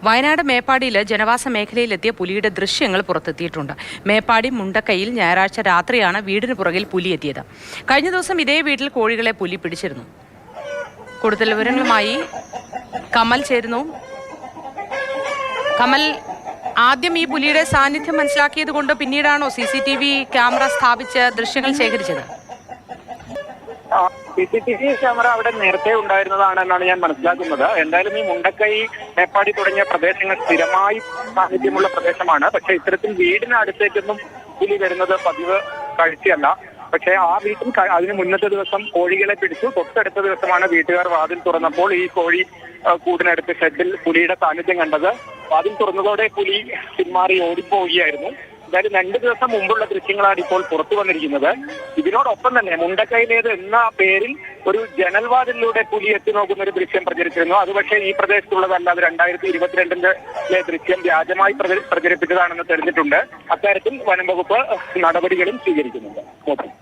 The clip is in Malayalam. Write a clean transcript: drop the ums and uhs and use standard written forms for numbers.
വയനാട് മേപ്പാടിയിൽ ജനവാസ മേഖലയിലെത്തിയ പുലിയുടെ ദൃശ്യങ്ങൾ പുറത്തെത്തിയിട്ടുണ്ട്. മേപ്പാടി മുണ്ടക്കയിൽ ഞായറാഴ്ച രാത്രിയാണ് വീടിന് പുറകിൽ പുലി എത്തിയത്. കഴിഞ്ഞ ദിവസം ഇതേ വീട്ടിൽ കോഴികളെ പുലി പിടിച്ചിരുന്നു. കൂടുതൽ വിവരങ്ങളുമായി കമൽ ചേരുന്നു. കമൽ, ആദ്യം ഈ പുലിയുടെ സാന്നിധ്യം മനസ്സിലാക്കിയത് കൊണ്ട് പിന്നീടാണോ CCTV ക്യാമറ സ്ഥാപിച്ച് ദൃശ്യങ്ങൾ ശേഖരിച്ചത്? CCTV ക്യാമറ അവിടെ നേരത്തെ ഉണ്ടായിരുന്നതാണെന്നാണ് ഞാൻ മനസ്സിലാക്കുന്നത്. എന്തായാലും ഈ മുണ്ടക്കൈ, മേപ്പാടി തുടങ്ങിയ പ്രദേശങ്ങൾ സ്ഥിരമായി സാന്നിധ്യമുള്ള പ്രദേശമാണ്. പക്ഷേ ഇത്തരത്തിൽ വീടിനടുത്തേക്കൊന്നും പുലി വരുന്നത് പതിവ് കാഴ്ചയല്ല. പക്ഷേ ആ വീട്ടിൽ അതിന് മുന്നത്തെ ദിവസം കോഴികളെ പിടിച്ചു. തൊട്ടടുത്ത ദിവസമാണ് വീട്ടുകാർ വാതിൽ തുറന്നപ്പോൾ ഈ കോഴി കൂടിനടുത്ത് ഷെഡിൽ പുലിയുടെ സാന്നിധ്യം കണ്ടത്. വാതിൽ തുറന്നതോടെ പുലി പിന്മാറി ഓടിപ്പോവുകയായിരുന്നു. എന്തായാലും 2 ദിവസം മുമ്പുള്ള ദൃശ്യങ്ങളാണ് ഇപ്പോൾ പുറത്തു വന്നിരിക്കുന്നത്. ഇതിനോടൊപ്പം തന്നെ മുണ്ടക്കൈയിലേത് എന്ന പേരിൽ ഒരു ജനൽവാതിലൂടെ പുലി എത്തി നോക്കുന്ന ഒരു ദൃശ്യം പ്രചരിച്ചിരുന്നു. അത് പക്ഷേ ഈ പ്രദേശത്തുള്ളതല്ല. അത് 2022 ദൃശ്യം വ്യാജമായി പ്രചരിപ്പിച്ചതാണെന്ന് തെളിഞ്ഞിട്ടുണ്ട്. അക്കാര്യത്തിൽ വനം വകുപ്പ് നടപടികളും സ്വീകരിക്കുന്നുണ്ട്.